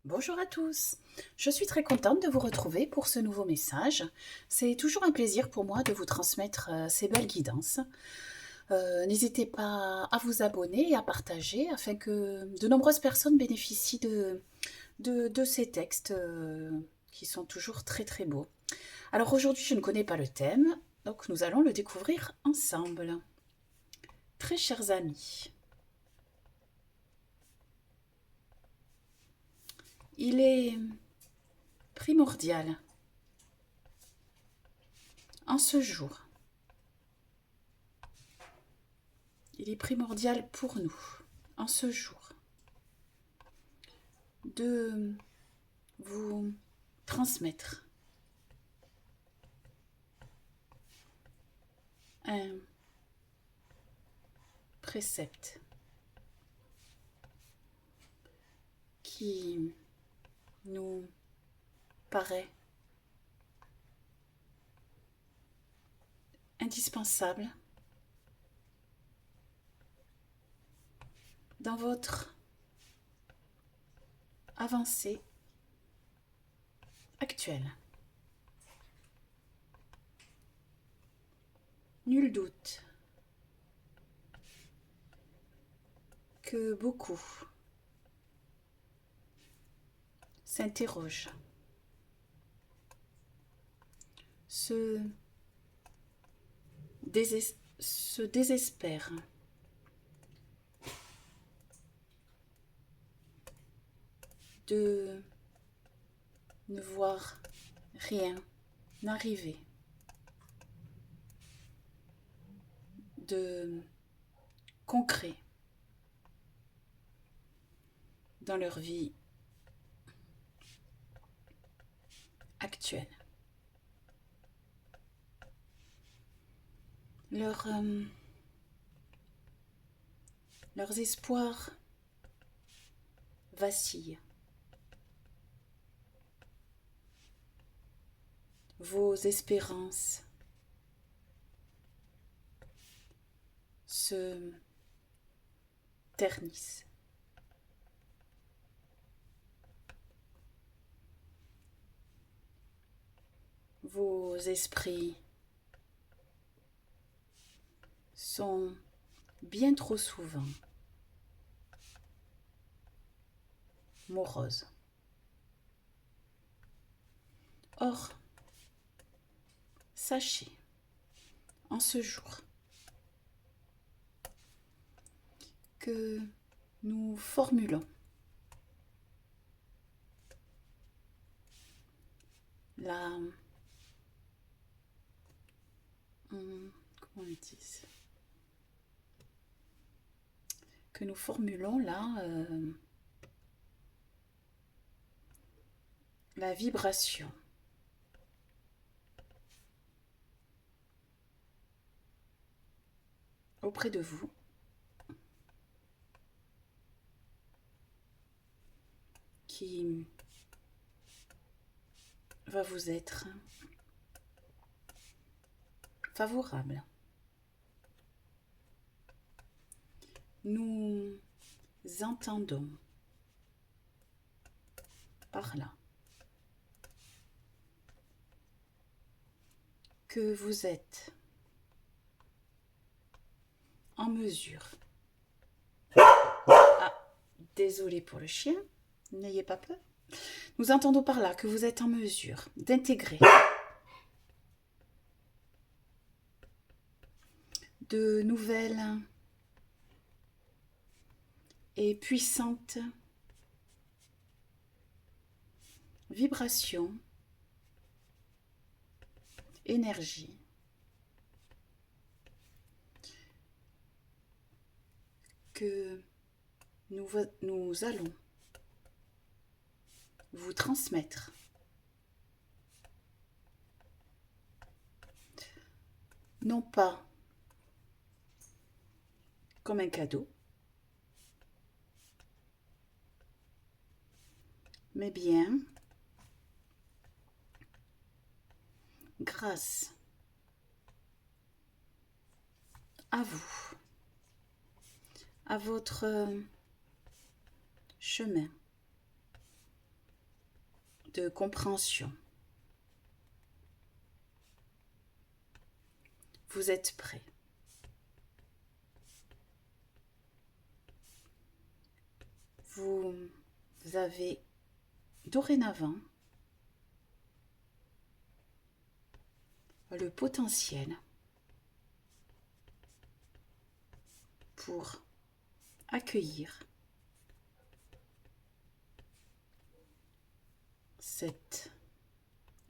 Bonjour à tous, je suis très contente de vous retrouver pour ce nouveau message. C'est toujours un plaisir pour moi de vous transmettre ces belles guidances. N'hésitez pas à vous abonner et à partager afin que de nombreuses personnes bénéficient de ces textes qui sont toujours très très beaux. Alors aujourd'hui je ne connais pas le thème, donc nous allons le découvrir ensemble. Très chers amis, il est primordial en ce jour. Il est primordial pour nous, en ce jour, de vous transmettre un précepte qui nous paraît indispensable dans votre avancée actuelle. Nul doute que beaucoup s'interrogent, se, se désespèrent de ne voir rien n'arriver, de concret dans leur vie actuelle. Leurs espoirs vacillent. Vos espérances se ternissent. Vos esprits sont bien trop souvent moroses. Or, sachez, en ce jour, que nous formulons la... Comment on dit, que nous formulons là la vibration auprès de vous qui va vous être favorable. Nous entendons par là que vous êtes en mesure. Ah, désolé pour le chien, n'ayez pas peur. Nous entendons par là que vous êtes en mesure d'intégrer de nouvelles et puissantes vibrations, énergie, que nous allons vous transmettre non pas comme un cadeau, mais bien grâce à vous, à votre chemin de compréhension. Vous êtes prêt. Vous avez dorénavant le potentiel pour accueillir cet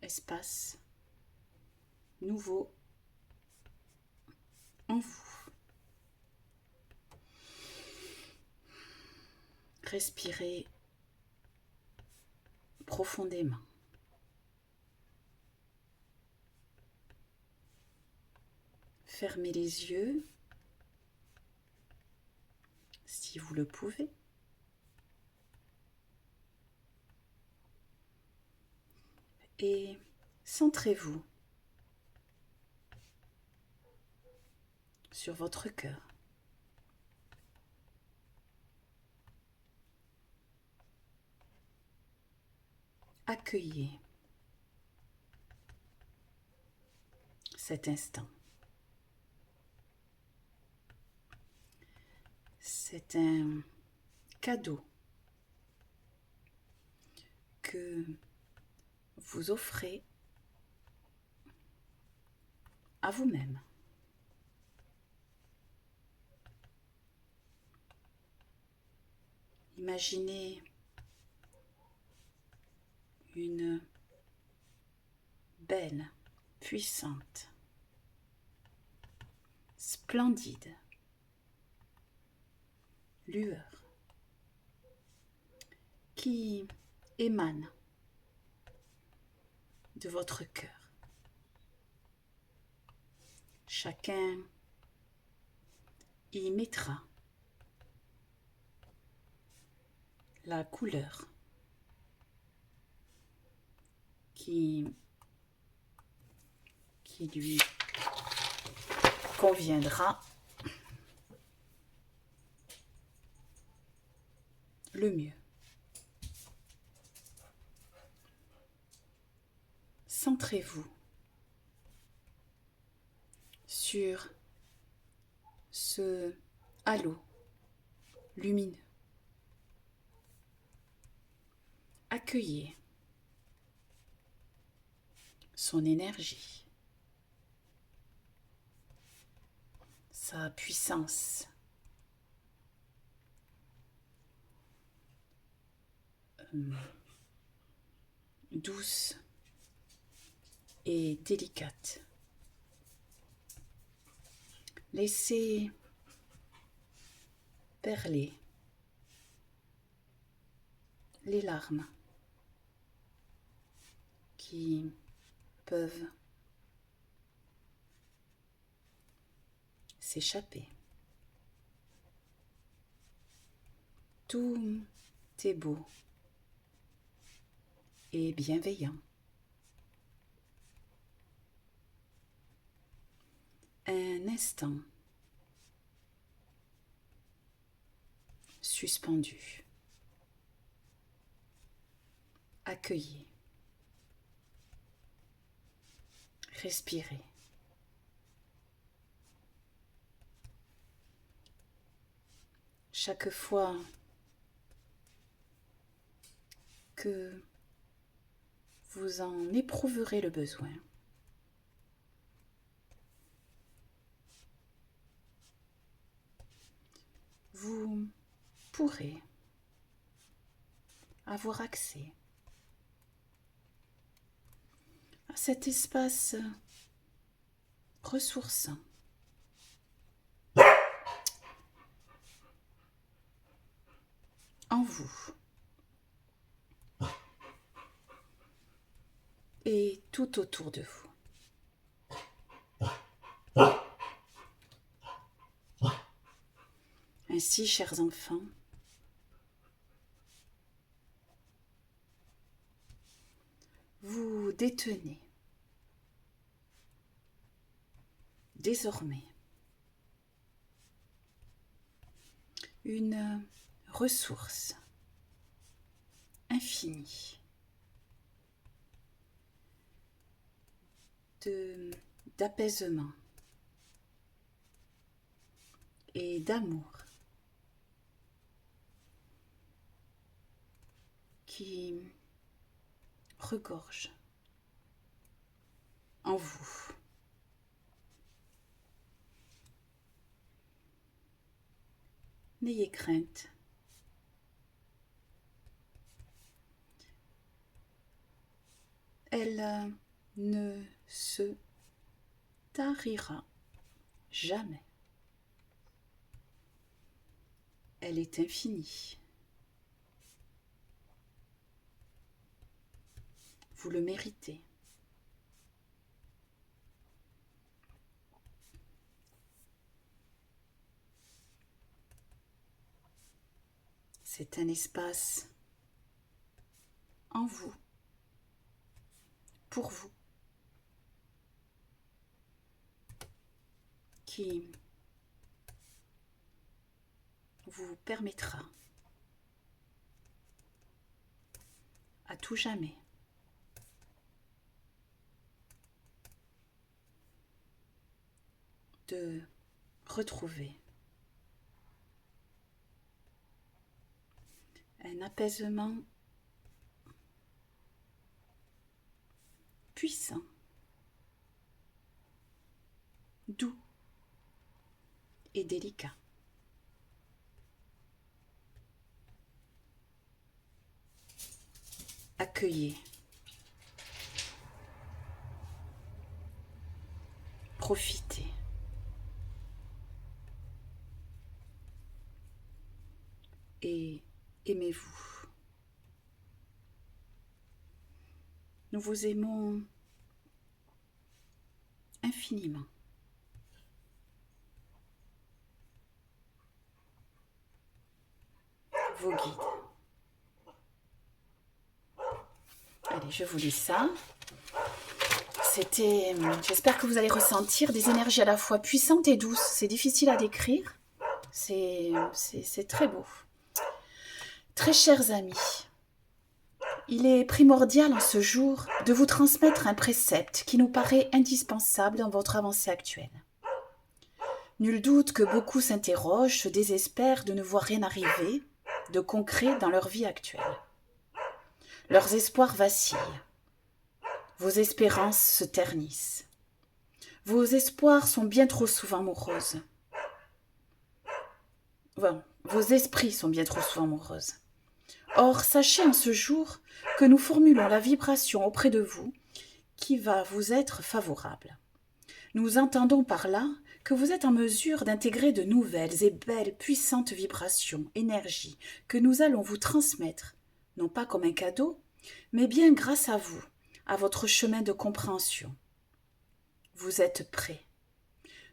espace nouveau en vous. Respirez profondément. Fermez les yeux si vous le pouvez. Et centrez-vous sur votre cœur. Accueillez cet instant. C'est un cadeau que vous offrez à vous-même. Imaginez une belle, puissante, splendide lueur qui émane de votre cœur. Chacun y mettra la couleur qui lui conviendra le mieux. Centrez-vous sur ce halo lumineux. Accueillez son énergie, sa puissance, douce et délicate. Laissez perler les larmes qui peuvent s'échapper. Tout est beau et bienveillant. Un instant suspendu. Accueillez. Respirez. Chaque fois que vous en éprouverez le besoin, vous pourrez avoir accès à cet espace ressourçant en vous et tout autour de vous. Ainsi, chers enfants, vous détenez désormais une ressource infinie d'apaisement et d'amour qui regorge en vous. N'ayez crainte. Elle ne se tarira jamais. Elle est infinie. Vous le méritez. C'est un espace en vous, pour vous, qui vous permettra à tout jamais de retrouver un apaisement puissant, doux et délicat. Accueillez, profitez. Et aimez-vous. Nous vous aimons infiniment. Vos guides. Allez, je vous lis ça. J'espère que vous allez ressentir des énergies à la fois puissantes et douces. C'est difficile à décrire. C'est très beau. Très chers amis, il est primordial en ce jour de vous transmettre un précepte qui nous paraît indispensable dans votre avancée actuelle. Nul doute que beaucoup s'interrogent, se désespèrent de ne voir rien arriver de concret dans leur vie actuelle. Leurs espoirs vacillent. Vos espérances se ternissent. Vos espoirs sont bien trop souvent moroses. Vos esprits sont bien trop souvent moroses. Or, sachez en ce jour que nous formulons la vibration auprès de vous qui va vous être favorable. Nous entendons par là que vous êtes en mesure d'intégrer de nouvelles et belles, puissantes vibrations, énergies que nous allons vous transmettre, non pas comme un cadeau, mais bien grâce à vous, à votre chemin de compréhension. Vous êtes prêts.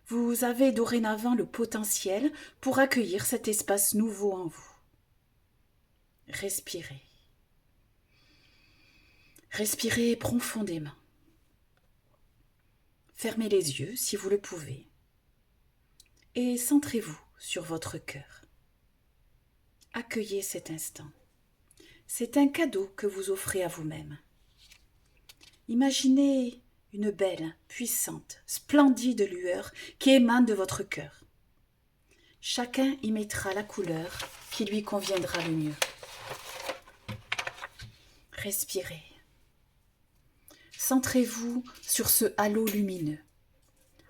Vous avez dorénavant le potentiel pour accueillir cet espace nouveau en vous. Respirez. Respirez profondément. Fermez les yeux si vous le pouvez et centrez-vous sur votre cœur. Accueillez cet instant. C'est un cadeau que vous offrez à vous-même. Imaginez une belle, puissante, splendide lueur qui émane de votre cœur. Chacun y mettra la couleur qui lui conviendra le mieux. Respirez. Centrez-vous sur ce halo lumineux.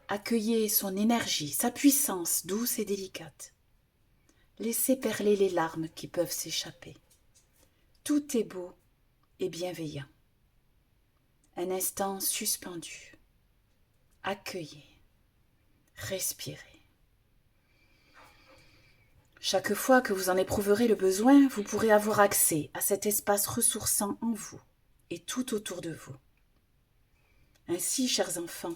Accueillez son énergie, sa puissance douce et délicate. Laissez perler les larmes qui peuvent s'échapper. Tout est beau et bienveillant. Un instant suspendu. Accueillez. Respirez. Chaque fois que vous en éprouverez le besoin, vous pourrez avoir accès à cet espace ressourçant en vous et tout autour de vous. Ainsi, chers enfants,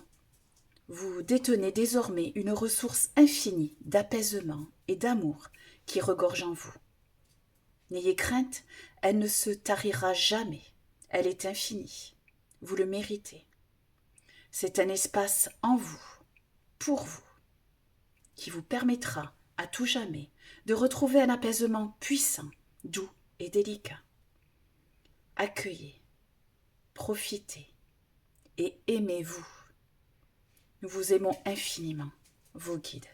vous détenez désormais une ressource infinie d'apaisement et d'amour qui regorge en vous. N'ayez crainte, elle ne se tarira jamais, elle est infinie, vous le méritez. C'est un espace en vous, pour vous, qui vous permettra à tout jamais de retrouver un apaisement puissant, doux et délicat. Accueillez, profitez et aimez-vous Nous vous aimons infiniment, vos guides.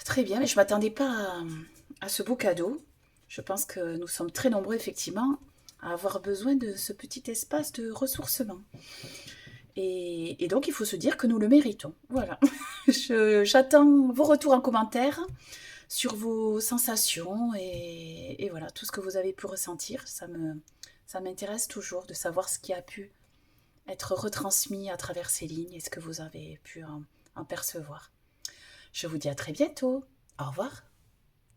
Très bien, mais je ne m'attendais pas à ce beau cadeau. Je pense que nous sommes très nombreux, effectivement, à avoir besoin de ce petit espace de ressourcement. Et donc, il faut se dire que nous le méritons. Voilà. J'attends vos retours en commentaire sur vos sensations et voilà, tout ce que vous avez pu ressentir. Ça m'intéresse toujours de savoir ce qui a pu être retransmis à travers ces lignes et ce que vous avez pu en percevoir. Je vous dis à très bientôt. Au revoir.